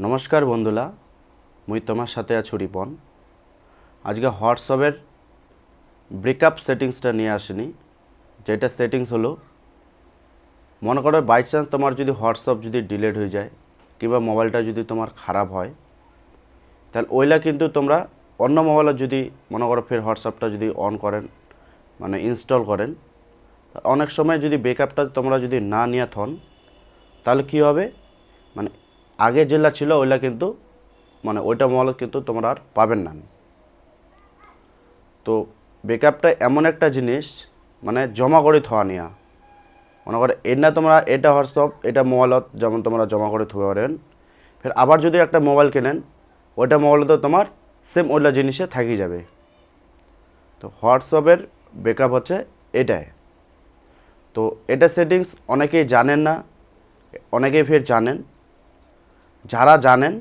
নমস্কার বন্ধুরা, মুই তোমার সাথে আছি রিপন। আজকে হোয়াটসঅ্যাপের ব্রেকআপ সেটিংসটা নিয়ে আসিনি। যেটা সেটিংস হলো, মনে করো বাই চান্স তোমার যদি হোয়াটসঅ্যাপ যদি ডিলিট হয়ে যায় কিংবা মোবাইলটা যদি তোমার খারাপ হয়, তাহলে ওইলা কিন্তু তোমরা অন্য মোবাইলে যদি মনে করো ফের হোয়াটসঅ্যাপটা যদি অন করেন, মানে ইনস্টল করেন, অনেক সময় যদি ব্রেকআপটা তোমরা যদি না নিয়ে থন, তাহলে কী হবে, মানে আগে যেটা ছিল ওইলা কিন্তু মানে ওইটা মোবাইল কিন্তু তোমরা আর পাবেন না। তো ব্যাকআপটা এমন একটা জিনিস, মানে জমা করে থোয়া নিয়া, মনে করো এটা তোমরা এটা হোয়াটসঅ্যাপ এটা মোবাইলত যেমন তোমরা জমা করে থুতে পারেন, ফের আবার যদি একটা মোবাইল কেনেন ওইটা মোবাইলে তো তোমার সেম ওইলা জিনিসে থাকি যাবে। তো হোয়াটসঅ্যাপের ব্যাকআপ হচ্ছে এটাই। তো এটা সেটিংস অনেকেই জানেন না, অনেকেই ফের জানেন। যারা জানেন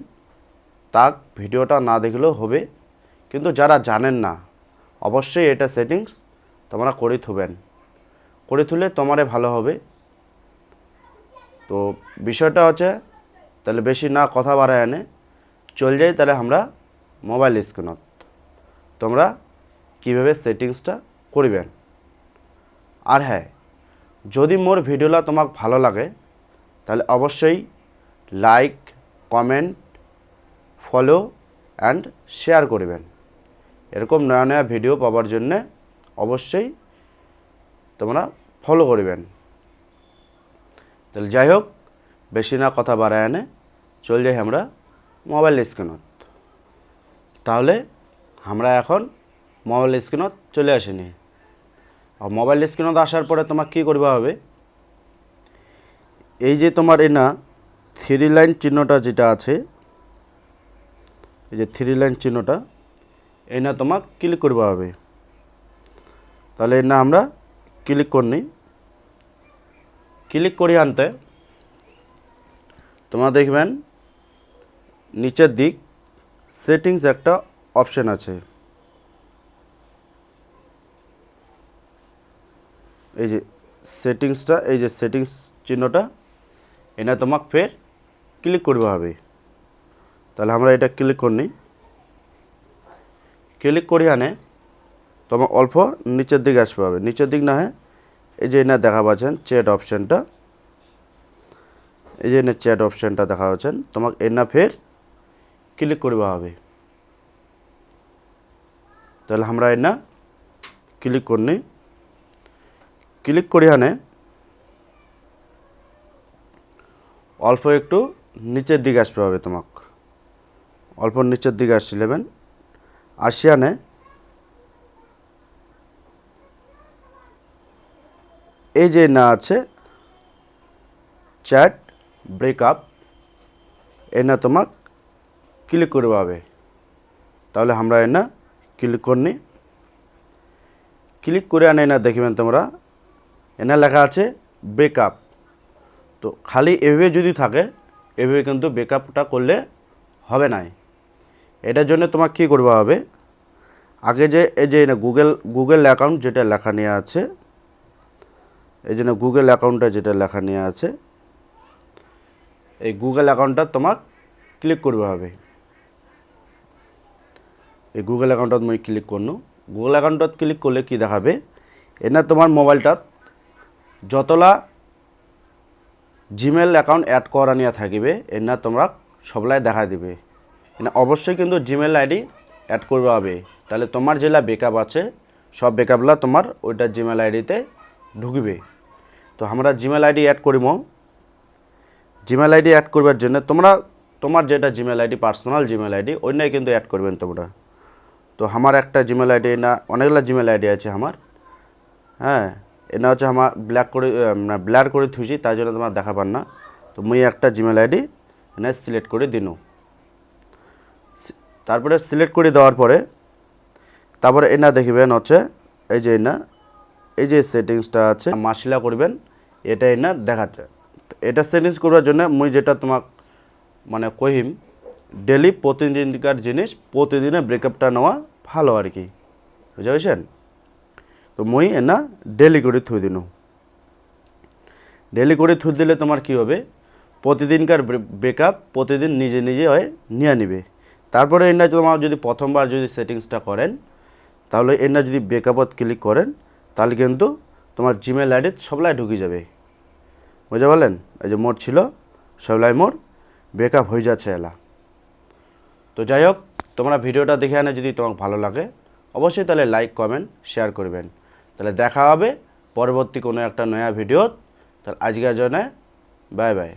তা ভিডিওটা না দেখলেও হবে, কিন্তু যারা জানেন না অবশ্যই এটা সেটিংস তোমরা করে থুবেন, করে তুলে তোমারে ভালো হবে। তো বিষয়টা হচ্ছে, তাহলে বেশি না কথা বাড়ায় এনে চল যাই, তাহলে আমরা মোবাইল স্ক্রিনত তোমরা কীভাবে সেটিংসটা করবেন। আর হ্যাঁ, যদি মোর ভিডিওটা তোমাকে ভালো লাগে তাহলে অবশ্যই like, comment, follow and share করবেন। এরকম নয়া নয়া ভিডিও পাওয়ার জন্যে অবশ্যই তোমরা ফলো করবেন। তাহলে যাই হোক, বেশি না কথা বাড়ায় এনে চল যাই আমরা মোবাইল স্ক্রিনত। তাহলে আমরা এখন মোবাইল স্ক্রিনত চলে আসিনি। আর মোবাইল স্ক্রিনত আসার পরে তোমার কী করবা হবে, এই যে তোমার এই না থ্রি লাইন চিহ্নটা যেটা আছে, এই যে থ্রি লাইন চিহ্নটা, এই না তোমাক ক্লিক করবা হবে। তাহলে এই না আমরা ক্লিক করনি, ক্লিক করি আনতে তোমরা দেখবেন নিচের দিক সেটিংস একটা অপশন আছে। এই যে সেটিংসটা, এই যে সেটিংস চিহ্নটা, এটা তোমাকে ফের ক্লিক করতে হবে। তাহলে আমরা এটা ক্লিক করনি, ক্লিক করি আনে তোমার অল্প নিচের দিকে আসতে হবে। নিচের দিক না হয় এই যে না দেখা পাচ্ছেন চ্যাট অপশানটা, এই যে না চ্যাট অপশানটা দেখা পাচ্ছেন, তোমাকে এর না ফের ক্লিক করতে হবে। তাহলে আমরা এর না ক্লিক করনি, ক্লিক করি আনে অল্প একটু নিচের দিকে আসতে হবে। তোমাকে অল্প নিচের দিকে আসছি নেবেন, আসি আনে এই যে না আছে চ্যাট ব্রেকআপ, এ না তোমাক ক্লিক করতে হবে। তাহলে আমরা এ না ক্লিক করনি, ক্লিক করে আনে না দেখবেন তোমরা এনা লেখা আছে ব্রেকআপ। তো খালি এভাবে যদি থাকে, এভাবে কিন্তু ব্রেকআপটা করলে হবে না। এটার জন্য তোমাকে কী করতে হবে, আগে যে এই যে না গুগল অ্যাকাউন্ট যেটা লেখা নিয়ে আছে, এই জন্য গুগল অ্যাকাউন্টটা যেটা লেখা নিয়ে আছে, এই গুগল অ্যাকাউন্টটা তোমাক ক্লিক করতে হবে। এই গুগল অ্যাকাউন্টত মই ক্লিক করনু। গুগল অ্যাকাউন্টত ক্লিক করলে কি দেখাবে, এনা তোমার মোবাইলটাত যতলা জিমেল অ্যাকাউন্ট অ্যাড করা নিয়ে থাকিবে এনা তোমরা সবলাই দেখা দিবে। এনা অবশ্যই কিন্তু জিমেল আইডি অ্যাড করবে হবে, তাহলে তোমার যেটা ব্যাকআপ আছে সব ব্যাকআপলা তোমার ওইটা জিমেল আইডিতে ঢুকবে। তো আমরা জিমেল আইডি অ্যাড করিব। জিমেল আইডি অ্যাড করবার জন্য তোমরা তোমার যেটা Gmail ID personal Gmail ID ওইটাই কিন্তু অ্যাড করবেন তোমরা। তো আমার একটা জিমেল আইডি না, অনেকগুলো জিমেল আইডি আছে আমার। হ্যাঁ, এটা হচ্ছে আমার ব্লার করে থুইছি, তাই জন্য তোমার দেখা পান না। তো মুই একটা জিমেল আইডি এনে সিলেক্ট করে দিনু। তারপরে সিলেক্ট করে দেওয়ার পরে তারপরে এনা দেখবেন হচ্ছে এই যে না এই যে সেটিংসটা আছে মাসিলা করবেন, এটা এনা দেখাচ্ছে। এটা সেটিংস করার জন্য মুই যেটা তোমাক মানে কহিম, ডেলি প্রতিদিনকার জিনিস প্রতিদিনে ব্রেকআপটা নেওয়া ভালো আর কি, বুঝতে পেরেছেন। তো মুই এনা ডেলি করে থুই দিনু। ডেলি করে থুই দিলে তোমার কি হবে, প্রতিদিনকার ব্রেকআপ প্রতিদিন নিজে নিজে হয়ে নিয়ে নিবে। তারপরে এনা তোমার যদি প্রথমবার যদি সেটিংসটা করেন, তাহলে এনা যদি ব্রেকআপত ক্লিক করেন, তাহলে কিন্তু তোমার জিমেল আইডি সবলাই ঢুকে যাবে। বুঝতে পারলেন? এই যে মোর ছিল সবলাই মোর ব্রেকআপ হয়ে যাচ্ছে এলা। তো যাই হোক, তোমরা ভিডিওটা দেখে আনে যদি তোমাকে ভালো লাগে অবশ্যই তাহলে লাইক কমেন্ট শেয়ার করবেন। তাহলে দেখা হবে পরবর্তী কোনো একটা নয়া ভিডিও। তাহলে আজকের জন্য বাই বাই।